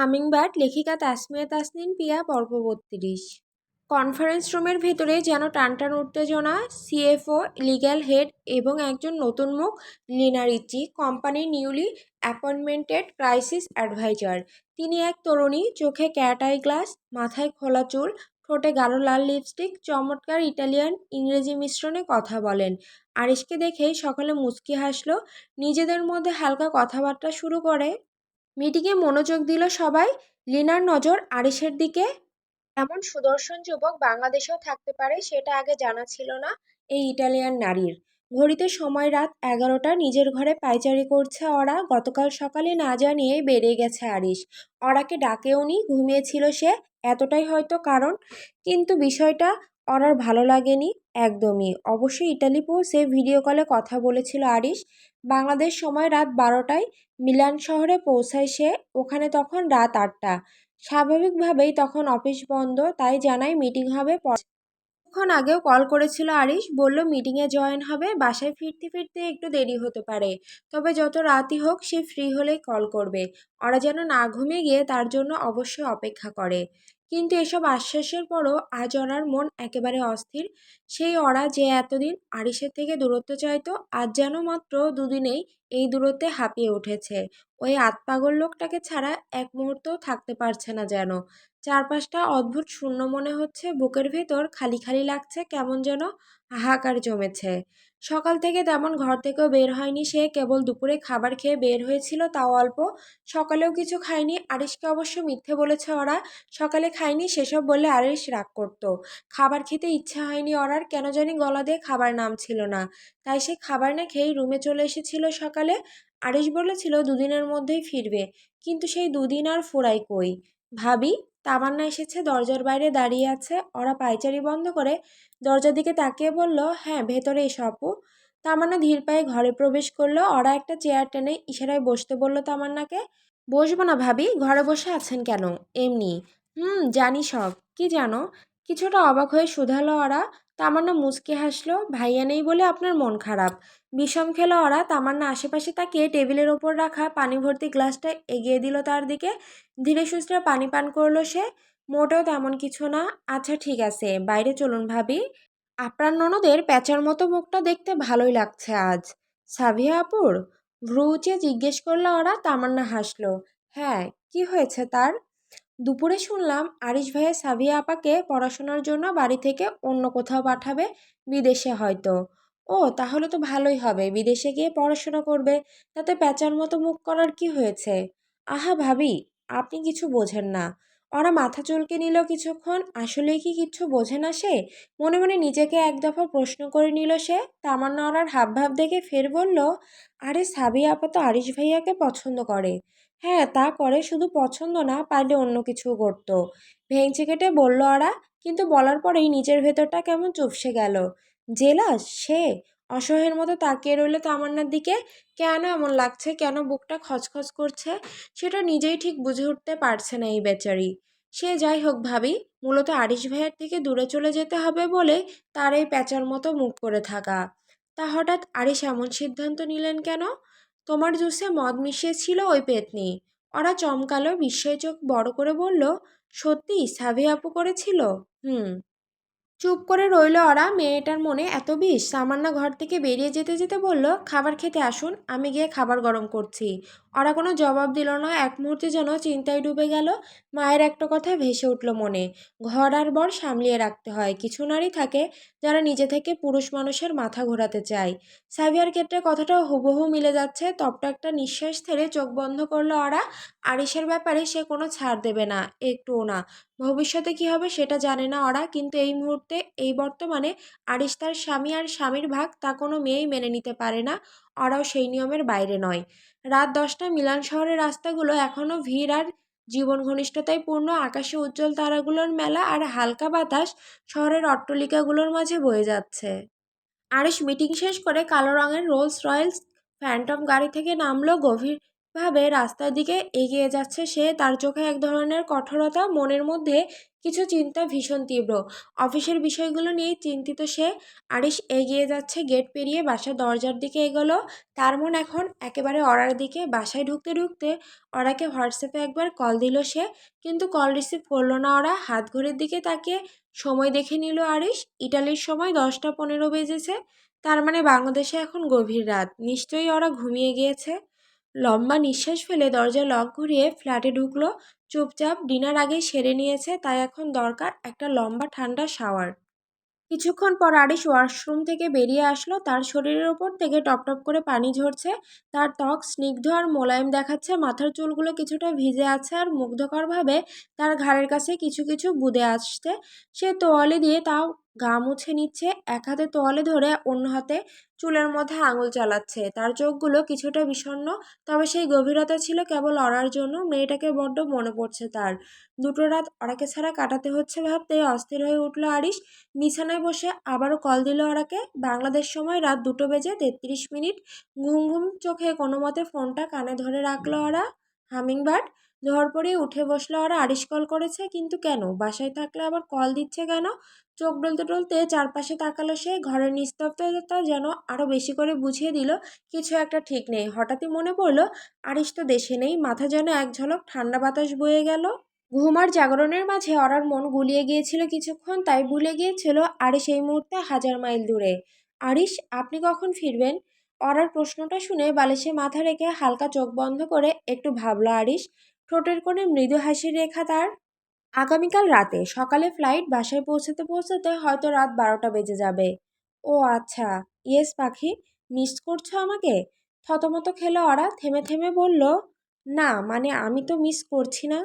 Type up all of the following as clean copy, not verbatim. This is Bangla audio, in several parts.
হামিংবার্ড লেখিকা তাসমিয়া তাসনিন পিয়া পর্ব ৩২। কনফারেন্স রুমের ভেতরে যেন টানটান উত্তেজনা। সিএফও, লিগ্যাল হেড এবং একজন নতুন মুখ, লিনা রিচি, কোম্পানির নিউলি অ্যাপয়েন্টমেন্টেড ক্রাইসিস অ্যাডভাইজার। তিনি এক তরুণী, চোখে ক্যাট আই গ্লাস, মাথায় খোলা চুল, ঠোঁটে গাঢ় লাল লিপস্টিক, চমৎকার ইটালিয়ান ইংরেজি মিশ্রণে কথা বলেন। আরিশকে দেখেই সকলে মুচকি হাসল। নিজেদের মধ্যে হালকা কথাবার্তা শুরু করে। মিটিংয়ে মনোযোগ দিল সবাই। লিনার নজর আরিশের দিকে। এমন সুদর্শন যুবক বাংলাদেশেও থাকতে পারে সেটা আগে জানা ছিল না এই ইটালিয়ান নারীর। ঘড়িতে সময় রাত 11টা। নিজের ঘরে পায়চারি করছে ওরা। গতকাল সকালে না জানিয়েই বেরিয়ে গেছে আরিশ। ওরাকে ডাকেও নি, ঘুমিয়েছিল সে, এতটাই হয়তো কারণ। কিন্তু বিষয়টা ওরার ভালো লাগেনি একদমই। অবশ্যই ইটালি পৌঁছে ভিডিও কলে কথা বলেছিল আরিশ। বাংলাদেশ সময় রাত 12টায় মিলান শহরে পৌঁছায় সে। ওখানে তখন রাত 8টা। স্বাভাবিকভাবেই তখন অফিস বন্ধ, তাই জানাই মিটিং হবে কিছুক্ষণ আগেও কল করেছিল আরিশ, বলল মিটিংয়ে জয়েন হবে। বাসায় ফিরতে ফিরতে একটু দেরি হতে পারে, তবে যত রাতই হোক সে ফ্রি হলেই কল করবে। ওরা যেন না ঘুমিয়ে গিয়ে তার জন্য অবশ্যই অপেক্ষা করে। কিন্তু এসব আশ্বাসের পরও আজ ওরার মন একেবারে অস্থির। সেই ওরা যে এতদিন আরিশের থেকে দূরত্ব চাইতো, আজ যেন মাত্র দুদিনেই এই দূরত্বে হাঁপিয়ে উঠেছে। ওই আতপাগল লোকটাকে ছাড়া এক মুহূর্তও থাকতে পারছে না যেন। চারপাশটা অদ্ভুত শূন্য মনে হচ্ছে, বুকের ভেতর খালি খালি লাগছে, কেমন যেন হাহাকার জমেছে। সকাল থেকে তেমন ঘর থেকেও বের হয়নি সে, কেবল দুপুরে খাবার খেয়ে বের হয়েছিল, তাও অল্প। সকালেও কিছু খায়নি। আরিশকে অবশ্য মিথ্যে বলেছে ওরা, সকালে খায়নি। সেসব বললে আরিশ রাগ করত। খাবার খেতে ইচ্ছা হয়নি ওরার, কেন জানি গলা দিয়ে খাবার নামছিল না। তাই সে খাবার না খেয়েই রুমে চলে এসেছিল সকালে। আরিশ বলেছিল দুদিনের মধ্যেই ফিরবে, কিন্তু সেই দুদিন আর ফুরায় কই। ভাবি, তামান্না এসেছে, দরজার বাইরে দাঁড়িয়ে আছে। ওরা পায়চারি বন্ধ করে দরজার দিকে তাকিয়ে বলল, হ্যাঁ ভেতরে এসো আপু। তামান্না ধীর পায়ে ঘরে প্রবেশ করলো। ওরা একটা চেয়ার টেনে ইশারায় বসতে বলল তামান্নাকে। বসবো না ভাবি, ঘরে বসে আছেন কেন? এমনি। জানি সব। কি জানো? কিছুটা অবাক হয়ে শুধালো ওরা। তামান্না মুচকি হাসলো। ভাইয়া নেই বলে আপনার মন খারাপ? বিষম খেলো ওরা। তামান্না আশেপাশে তাকিয়ে টেবিলের ওপর রাখা পানি ভর্তি গ্লাসটা এগিয়ে দিল তার দিকে। ধীরে সুস্থে পানি পান করলো সে। মোটেও তেমন কিছু না। আচ্ছা ঠিক আছে, বাইরে চলুন ভাবি। আপনার ননদের প্যাঁচার মতো মুখটা দেখতে ভালোই লাগছে আজ। সাভিয়া আপুর? ভ্রু উঁচিয়ে জিজ্ঞেস করলো ওরা। তামান্না হাসলো। হ্যাঁ, কি হয়েছে তার? দুপুরে শুনলাম আরিশ ভাইয়া সাভিয়া আপাকে পড়াশোনার জন্য বাড়ি থেকে অন্য কোথাও পাঠাবে, বিদেশে হয়তো। ও তাহলে তো ভালোই হবে, বিদেশে গিয়ে পড়াশোনা করবে। তাতে প্যাঁচার মতো মুখ করার কি হয়েছে? আহা ভাবি, আপনি কিছু বোঝেন না। ওরা মাথা চুলকে নিল কিছুক্ষণ। আসলেই কি কিচ্ছু বোঝে না সে? মনে মনে নিজেকে এক দফা প্রশ্ন করে নিল সে। তামান্না ওরার হাবভাব দেখে ফের বলল, আরে সাবিয়া আপা তো আরিশ ভাইয়াকে পছন্দ করে। হ্যাঁ তা করে, শুধু পছন্দ না, পারলে অন্য কিছুও করতো। ভেঙচি কেটে বলল ওরা। কিন্তু বলার পরেই নিজের ভেতরটা কেমন চুপসে গেল। জেলাস সে। অসহায়ের মতো তাকিয়ে রইল তামান্নার দিকে। কেন এমন লাগছে, কেন বুকটা খচখচ করছে, সেটা নিজেই ঠিক বুঝে উঠতে পারছে না এই বেচারি। সে যাই হোক ভাবি, মূলত আরিশ ভাইয়ের থেকে দূরে চলে যেতে হবে বলে তার এই প্যাঁচার মতো মুখ করে থাকা। তা হঠাৎ আরিশ এমন সিদ্ধান্ত নিলেন কেন? তোমার জুসে মদ মিশিয়েছিল ওই পেতনি। ওরা চমকালো, বিস্ময়ে চোখ বড় করে বলল, সত্যি সাভি আপু করেছিল? হুম। চুপ করে রইল ওরা। মেয়েটার মনে এত বিষ। সামান্না ঘর থেকে বেরিয়ে যেতে যেতে বলল, খাবার খেতে আসুন, আমি গিয়ে খাবার গরম করছি। ওরা কোনো জবাব দিল না। এক মুহূর্তে যেন চিন্তায় ডুবে গেল। মায়ের একটা কথা ভেসে উঠল মনে, ঘর আর বর সামলিয়ে রাখতে হয়। কিছু নারী থাকে যারা নিজে থেকে পুরুষ মানুষের মাথা ঘোরাতে চায়। সাভিয়ার ক্ষেত্রে কথাটা হুবহু মিলে যাচ্ছে। তপ্ত একটা নিঃশ্বাস ছেড়ে চোখ বন্ধ করলো ওরা। আরিশের ব্যাপারে সে কোনো ছাড় দেবে না, একটুও না। ভবিষ্যতে কি হবে সেটা জানে না ওরা, কিন্তু এই মুহূর্তে, এই বর্তমানে আরিশ তার স্বামী, আর স্বামীর ভাগ তা কোনো মেয়েই মেনে নিতে পারে না। ওরাও সেই নিয়মের বাইরে নয়। রাত 10টা। মিলান শহরের রাস্তাগুলো এখনও ভিড় আর জীবন ঘনিষ্ঠতায় পূর্ণ। আকাশে উজ্জ্বল তারাগুলোর মেলা, আর হালকা বাতাস শহরের অট্টালিকাগুলোর মাঝে বয়ে যাচ্ছে। আরিশ মিটিং শেষ করে কালো রঙের রোলস রয়েলস ফ্যান্টম গাড়ি থেকে নামলো। গভীর ভাবে রাস্তার দিকে এগিয়ে যাচ্ছে সে। তার চোখে এক ধরনের কঠোরতা, মনের মধ্যে কিছু চিন্তা ভীষণ তীব্র। অফিসের বিষয়গুলো নিয়েই চিন্তিত সে। আরিশ এগিয়ে যাচ্ছে, গেট পেরিয়ে বাসার দরজার দিকে এগোলো। তার মন এখন একেবারে অরার দিকে। বাসায় ঢুকতে ঢুকতে অরাকে হোয়াটসঅ্যাপে একবার কল দিল সে, কিন্তু কল রিসিভ করলো না ওরা। হাত ঘড়ির দিকে তাকিয়ে সময় দেখে নিল আরিশ। ইটালির সময় 10টা 15 বেজেছে। তার মানে বাংলাদেশে এখন গভীর রাত। নিশ্চয়ই ওরা ঘুমিয়ে গিয়েছে। লম্বা নিঃশ্বাস ফেলে দরজা লক ঘুরিয়ে ফ্ল্যাটে ঢুকলো চুপচাপ। ডিনার আগেই সেরে নিয়েছে, তাই এখন দরকার একটা লম্বা ঠান্ডা শাওয়ার। কিছুক্ষণ পর আরিশ ওয়াশরুম থেকে বেরিয়ে আসলো। তার শরীরের ওপর থেকে টপ টপ করে পানি ঝরছে। তার ত্বক স্নিগ্ধ আর মোলায়েম দেখাচ্ছে। মাথার চুলগুলো কিছুটা ভিজে আছে আর মুগ্ধকরভাবে তার ঘাড়ের কাছে কিছু কিছু বুদে আসছে। সে তোয়ালে দিয়ে তাও গা মুছে নিচ্ছে। এক হাতে তোয়ালে ধরে অন্য হাতে চুলের মধ্যে আঙুল চালাচ্ছে। তার চোখগুলো কিছুটা বিষণ্ণ, তবে সেই গভীরতা ছিল কেবল অরার জন্য। মেয়েটাকে বড্ড মনে পড়ছে তার। দুটো রাত অরাকে ছাড়া কাটাতে হচ্ছে ভাবতেই অস্থির হয়ে উঠল আরিশ। বিছানায় বসে আবারও কল দিল ওরাকে। বাংলাদেশ সময় রাত 2:33। ঘুম ঘুম চোখে কোনো মতে ফোনটা কানে ধরে রাখলো ওরা। হামিংবার্ড। ধরপড়িয়ে উঠে বসলো ওরা। আরিশ কল করেছে, কিন্তু কেন? বাসায় থাকলে আবার কল দিচ্ছে কেন? চোখ ডলতে ডলতে চারপাশে তাকালো সে। ঘরের নিস্তব্ধতা যেন আরো বেশি করে বুঝিয়ে দিল কিছু একটা ঠিক নেই। হঠাৎই মনে পড়লো আরিশ তো দেশে নেই। মাথা যেন এক ঝলক ঠান্ডা বাতাস বয়ে গেল। ঘুম আর জাগরণের মাঝে অরার মন গুলিয়ে গিয়েছিল কিছুক্ষণ, তাই ভুলে গিয়েছিল আরিশ এই মুহূর্তে 1000 মাইল দূরে। আরিশ, আপনি কখন ফিরবেন? অরার প্রশ্নটা শুনে বালিশে মাথা রেখে হালকা চোখ বন্ধ করে একটু ভাবল আরিশ। ঠোঁটের কোণে মৃদু হাসির রেখা তার। আগামীকাল রাতে। সকালে ফ্লাইট। বাসায় পৌঁছাতে পৌঁছাতে হয়তো রাত 12টা বেজে যাবে। ও আচ্ছা। ইয়েস পাখি। মিস করছো আমাকে? থতমত খেলো অরা। থেমে থেমে বলল, না মানে আমি তো মিস করছি না।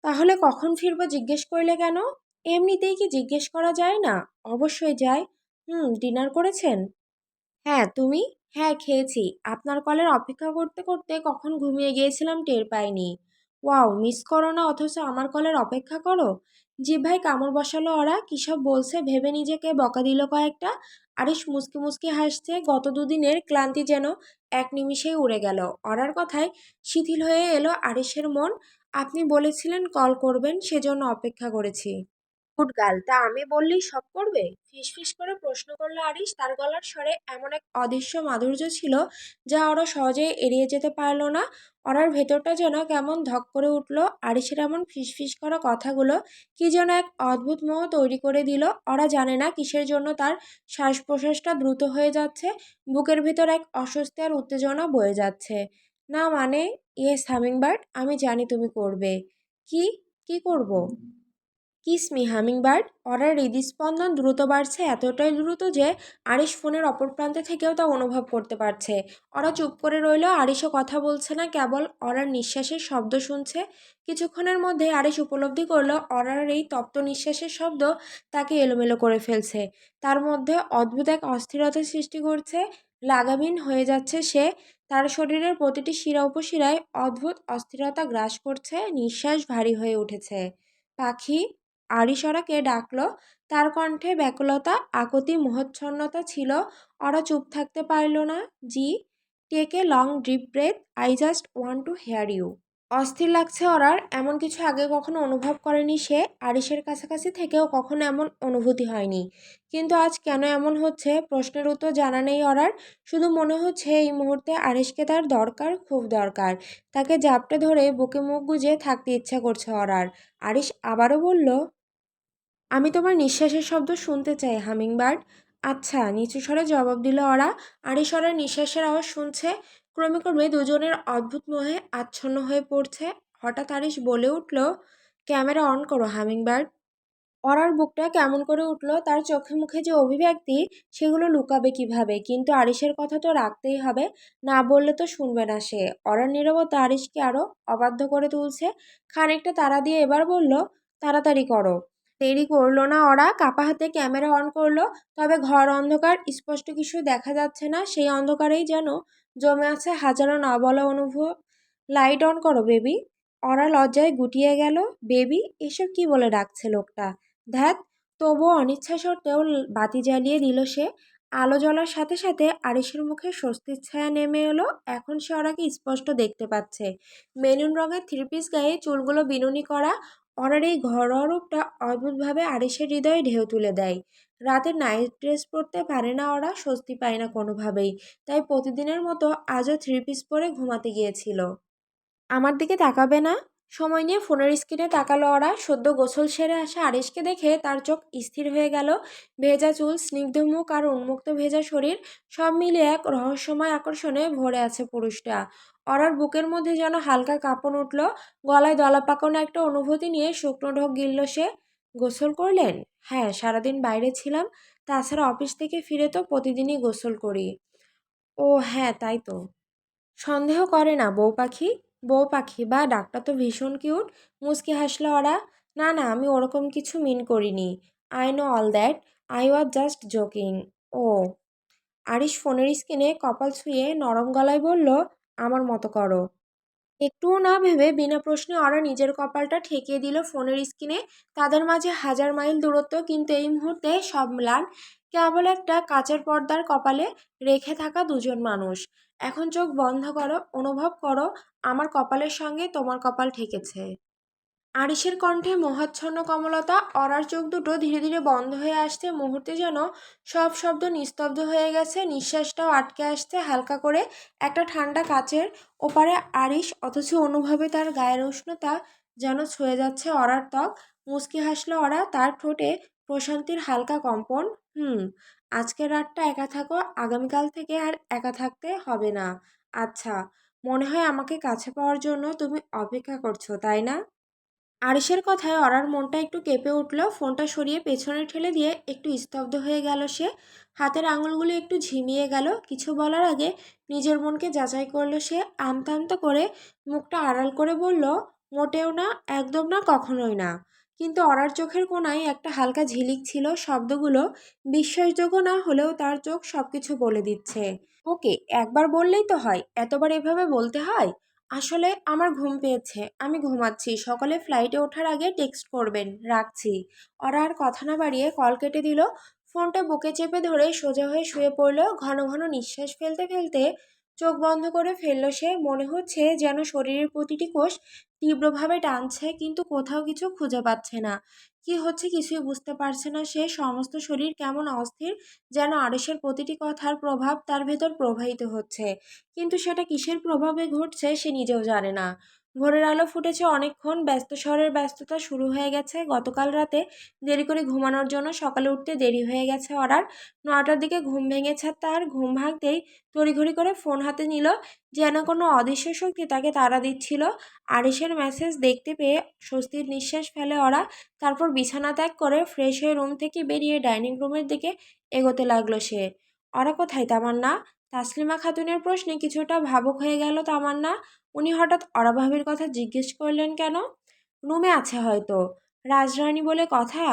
তাহলে কখন ফিরবো জিজ্ঞেস করলে কেন? এমনিতেই কি জিজ্ঞেস করা যায় না? অবশ্যই যায়। ডিনার করেছেন? হ্যাঁ, তুমি? হ্যাঁ, খেয়েছি। আপনার কলের অপেক্ষা করতে করতে কখন ঘুমিয়ে গিয়েছিলাম টের পাইনি। ওয়াও, মিস করো না অথচ আমার কলের অপেক্ষা করো। জিহ্বায় কামড় বসালো ওরা। কিসব বলছে ভেবে নিজেকে বকা দিল কয়েকটা। আরিশ মুচকি মুচকি হাসছে। গত দুদিনের ক্লান্তি যেন এক নিমিষেই উড়ে গেল। অরার কথায় শিথিল হয়ে এলো আরিশের মন। আপনি বলেছিলেন কল করবেন, সেজন্য অপেক্ষা করেছি। গুড গার্ল, তা আমি বললেই সব করবে? ফিসফিস করে প্রশ্ন করলো আরিশ। তার গলার স্বরে এমন এক অদৃশ্য মাধুর্য ছিল যা ওরা সহজেই এড়িয়ে যেতে পারল না। ওরার ভেতরটা যেন কেমন ধক করে উঠল। আরিশের এমন ফিসফিস করা কথাগুলো কি যেন এক অদ্ভুত মোহ তৈরি করে দিল। ওরা জানে না কিসের জন্য তার শ্বাস প্রশ্বাসটা দ্রুত হয়ে যাচ্ছে। বুকের ভেতর এক অস্বস্তি আর উত্তেজনা বয়ে যাচ্ছে। না মানে, ইয়েস হামিংবার্ড, আমি জানি তুমি করবে। কি? কি করব? Kiss me hummingbird. অরার হৃদস্পন্দন দ্রুত বাড়ছে, এতটাই দ্রুত যে আরিশ ফোনের অপর প্রান্তে থেকেও তা অনুভব করতে পারছে। ওরা চুপ করে রইল। আরিশও কথা বলছে না, কেবল অরার নিঃশ্বাসের শব্দ শুনছে। কিছুক্ষণের মধ্যে আরিশ উপলব্ধি করলো অরার এই তপ্ত নিঃশ্বাসের শব্দ তাকে এলোমেলো করে ফেলছে। তার মধ্যে অদ্ভুত এক অস্থিরতা সৃষ্টি করছে। লাগামহীন হয়ে যাচ্ছে সে। তার শরীরের প্রতিটি শিরা উপশিরায় অদ্ভুত অস্থিরতা গ্রাস করছে। নিঃশ্বাস ভারী হয়ে উঠেছে। পাখি। আরিশরাকে ডাকলো। তার কণ্ঠে ব্যাকুলতা, আকুতি, মোহচ্ছন্নতা ছিল। ওরা চুপ থাকতে পারল না। জি। Take a long deep breath. I just want to hear you. অস্থির লাগছে ওরার। এমন কিছু আগে কখনো অনুভব করেনি সে। আরিশের কাছাকাছি থেকেও কখনো এমন অনুভূতি হয়নি। কিন্তু আজ কেন এমন হচ্ছে প্রশ্নের উত্তর জানা নেই ওরার। শুধু মনে হচ্ছে এই মুহূর্তে আরিশকে তার দরকার, খুব দরকার। তাকে জাপটে ধরে বুকে মুখ গুজে থাকতে ইচ্ছা করছে ওরার। আরিশ আবারও বলল, আমি তোমার নিঃশ্বাসের শব্দ শুনতে চাই হামিংবার্ড। আচ্ছা, নিচু স্বরে জবাব দিল ওরা। আরিশরার নিঃশ্বাসের আওয়াজ শুনছে। ক্রমে ক্রমে দুজনের অদ্ভুত মোহে আচ্ছন্ন হয়ে পড়ছে। হঠাৎ আরিশ বলে উঠল, ক্যামেরা অন করো হামিংবার্ড। অরার বুকটা কেমন করে উঠল। তার চোখে মুখে যে অভিব্যক্তি, সেগুলো লুকাবে কিভাবে? কিন্তু আরিশের কথা তো রাখতেই হবে। না বললে তো শুনবে না সে। অরার নীরবতা আরিশকে আরো অবাধ্য করে তুলছে। খানিকটা তাড়া দিয়ে এবার বলল, তাড়াতাড়ি করো। দেরি করলো না ওরা। কাপা হাতে ক্যামেরা অন করলো। তবে ঘর অন্ধকার, স্পষ্ট কিছু দেখা যাচ্ছে না। সেই অন্ধকারেই যেন জমে আছে হাজারো না বলা অনুভব। লাইট অন করো বেবি। অরা লজ্জায় গুটিয়ে গেল। বেবি? এসব কি বলে ডাকছে লোকটা? ধ্যাত। তবুও অনিচ্ছা সত্ত্বেও বাতি জ্বালিয়ে দিল সে। আলো জ্বলার সাথে সাথে আরিশের মুখে স্বস্তির ছায়া নেমে এলো। এখন সে ওরাকে স্পষ্ট দেখতে পাচ্ছে। মেরুন রঙের থ্রি পিস গায়ে চুলগুলো বিনুনি করা। ওরার এই ঘরোয়া রূপটা অদ্ভুতভাবে আরিশের হৃদয়ে ঢেউ তুলে দেয়। রাতে নাইট ড্রেস পরতে পারে না ওরা, স্বস্তি পায় না কোনোভাবেই। তাই প্রতিদিনের মতো আজও থ্রি পিস পরে ঘুমাতে গিয়েছিল। আমার দিকে তাকাবে না? সময় নিয়ে ফোনের স্ক্রিনে তাকালো ওরা। সদ্য গোসল সেরে আসা আরিশকে দেখে তার চোখ স্থির হয়ে গেল। ভেজা চুল, স্নিগ্ধ মুখ আর উন্মুক্ত ভেজা শরীর, সব মিলিয়ে এক রহস্যময় আকর্ষণে ভরে আছে পুরুষটা। ওরার বুকের মধ্যে যেন হালকা কাঁপন উঠল। গলায় দলা পাকানো একটা অনুভূতি নিয়ে শুকনো ঢোক গিলল সে। গোসল করলেন? হ্যাঁ, সারাদিন বাইরে ছিলাম। তাছাড়া অফিস থেকে ফিরে তো প্রতিদিনই গোসল করি। ও হ্যাঁ, তাই তো। সন্দেহ করে না বউ পাখি। বউ পাখি বা ডাকটা তো ভীষণ কিউট। মুচকি হাসলো ওরা। না না, আমি ওরকম কিছু মিন করিনি। I know all that. I was just joking. ও। আরিশ ফোনের স্ক্রিনে কপাল ছুঁয়ে নরম গলায় বলল, আমার মতো করো। একটুও না ভেবে বিনা প্রশ্নে ওরা নিজের কপালটা ঠেকিয়ে দিল ফোনের স্ক্রিনে। তাদের মাঝে হাজার মাইল দূরত্ব, কিন্তু এই মুহূর্তে সব ম্লান। কেবল একটা কাচের পর্দার কপালে রেখে থাকা দুজন মানুষ। এখন চোখ বন্ধ করো, অনুভব করো আমার কপালের সঙ্গে তোমার কপাল ঠেকেছে। আরিশের কণ্ঠে মোহাচ্ছন্ন কমলতা। অরার চোখ দুটো ধীরে ধীরে বন্ধ হয়ে আসতে, মুহূর্তে যেন সব শব্দ নিস্তব্ধ হয়ে গেছে। নিঃশ্বাসটাও আটকে আসছে হালকা করে। একটা ঠান্ডা কাচের ওপারে আরিশ, অথচ অনুভবে তার গায়ের উষ্ণতা যেন ছুঁয়ে যাচ্ছে অরার ত্বক। মুচকি হাসলো অরা, তার ঠোঁটে প্রশান্তির হালকা কম্পন। হুম, আজকের রাতটা একা থাকো, আগামীকাল থেকে আর একা থাকতে হবে না। আচ্ছা, মনে হয় আমাকে কাছে পাওয়ার জন্য তুমি অপেক্ষা করছো, তাই না? আরিশের কথায় অরার মনটা একটু কেঁপে উঠল। ফোনটা সরিয়ে পেছনে ঠেলে দিয়ে একটু স্তব্ধ হয়ে গেল সে। হাতের আঙুলগুলো একটু ঝিমিয়ে গেল। কিছু বলার আগে নিজের মনকে যাচাই করলো সে। আমতা আমতা করে মুখটা আড়াল করে বলল, মোটেও না, একদম না, কখনোই না। কিন্তু অরার চোখের কোণায় একটা হালকা ঝিলিক ছিল। শব্দগুলো বিশ্বাসযোগ্য না হলেও তার চোখ সবকিছু বলে দিচ্ছে। ওকে, একবার বললেই তো হয়, এতবার এভাবে বলতে হয়? আসলে আমার ঘুম পেয়েছে, আমি ঘুমাচ্ছি। সকালে ফ্লাইটে ওঠার আগে টেক্সট করবেন, রাখছি। ওরা আর কথা না বাড়িয়ে কল কেটে দিল। ফোনটা বুকে চেপে ধরে সোজা হয়ে শুয়ে পড়ল। ঘন ঘন নিঃশ্বাস ফেলতে ফেলতে চোখ বন্ধ করে ফেলল সে। মনে হচ্ছে যেন শরীরের প্রতিটি কোষ তীব্রভাবে টানছে, কিন্তু কোথাও কিছু খুঁজে পাচ্ছে না। কি হচ্ছে কিছুই বুঝতে পারছে না সে। সমস্ত শরীর কেমন অস্থির, যেন আড়সের প্রতিটি কথার প্রভাব তার ভেতর প্রবাহিত হচ্ছে। কিন্তু সেটা কিসের প্রভাবে ঘটছে সে নিজেও জানে না। ভোরের আলো ফুটেছে অনেকক্ষণ। ব্যস্ত শহরের ব্যস্ততা শুরু হয়ে গেছে। গতকাল রাতে দেরি করে ঘুমানোর জন্য সকালে উঠতে দেরি হয়ে গেছে অরার। 9টার দিকে ঘুম ভেঙেছে তার। ঘুম ভাঙতেই তড়িঘড়ি করে ফোন হাতে নিল, যেন কোনো অদৃশ্য শক্তি তাকে তাড়া দিচ্ছিল। আরিশের মেসেজ দেখতে পেয়ে স্বস্তির নিঃশ্বাস ফেলে ওরা। তারপর বিছানা ত্যাগ করে ফ্রেশ হয়ে রুম থেকে বেরিয়ে ডাইনিং রুমের দিকে এগোতে লাগলো সে। ওরা কোথায় তামান্না? তাসলিমা খাতুনের প্রশ্নে কিছুটা ভাবুক হয়ে গেল তামান্না। উনি হঠাৎ অরা ভাবির কথা জিজ্ঞেস করলেন কেন? রুমে আছে হয়তো। রাজরানী বলে কথা।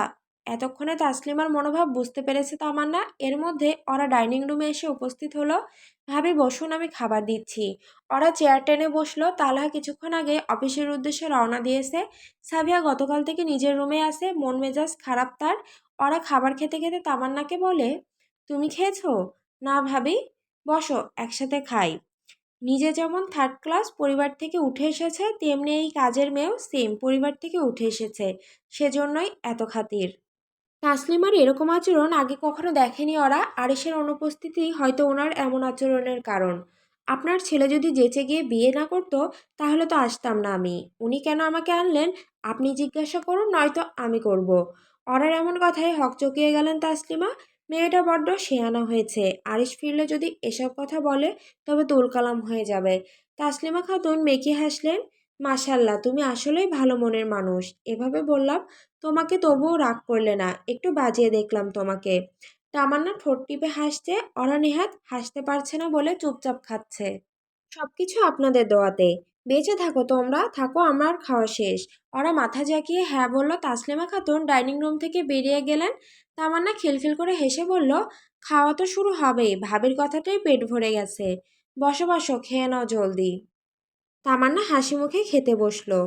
এতক্ষণে তাসলিমার মনোভাব বুঝতে পেরেছে তামান্না। এর মধ্যে ওরা ডাইনিং রুমে এসে উপস্থিত হলো। ভাবি বসুন, আমি খাবার দিচ্ছি। ওরা চেয়ার টেনে বসলো। তালহা কিছুক্ষণ আগে অফিসের উদ্দেশ্যে রওনা দিয়েছে। সাবিয়া গতকাল থেকে নিজের রুমে আছে, মন মেজাজ খারাপ তার। ওরা খাবার খেতে খেতে তামান্নাকে বলে, তুমি খেয়েছো? না ভাবি। বসো, একসাথে খাই। নিজে যেমন থার্ড ক্লাস পরিবার থেকে উঠে এসেছে, তেমনি এই কাজের মেয়েও সেম পরিবার থেকে উঠে এসেছে, সেজন্যই এত খাতির। তাসলিমার এরকম আচরণ আগে কখনো দেখেনি ওরা। আরিশের অনুপস্থিতি হয়তো ওনার এমন আচরণের কারণ। আপনার ছেলে যদি যেচে গিয়ে বিয়ে না করতো, তাহলে তো আসতাম না আমি। উনি কেন আমাকে আনলেন আপনি জিজ্ঞাসা করুন, নয়তো আমি করব। ওরার এমন কথায় হকচকিয়ে গেলেন তাসলিমা। মেয়েটা বড্ড শেয়ানা হয়েছে। আরিশ ফিরলে যদি এসব কথা বলে, তবে তুলকালাম হয়ে যাবে। তাসলিমা খাতুন মেকি হাসলেন। মাশাল্লাহ, তুমি আসলেই ভালো মনের মানুষ। এভাবে বললাম তোমাকে, তবুও রাগ করলে না, একটু বাজিয়ে দেখলাম তোমাকে। তামান্না ঠোঁট টিপে হাসছে। ওরা নেহাত হাসতে পারছে না বলে চুপচাপ খাচ্ছে। সবকিছু আপনাদের দোয়াতে। বেঁচে থাকো তোমরা, থাকো, আমার খাওয়া শেষ। ওরা মাথা ঝাঁকিয়ে হ্যাঁ বলল। তাসলিমা খাতুন ডাইনিং রুম থেকে বেরিয়ে গেলেন। তামান্না খিলখিল করে হেসে বলল, খাওয়া তো শুরু হবেই, ভাবির কথাটাই পেট ভরে গেছে। বসো বসো, খেয়ে নাও জলদি। তামান্না হাসি মুখে খেতে বসলো।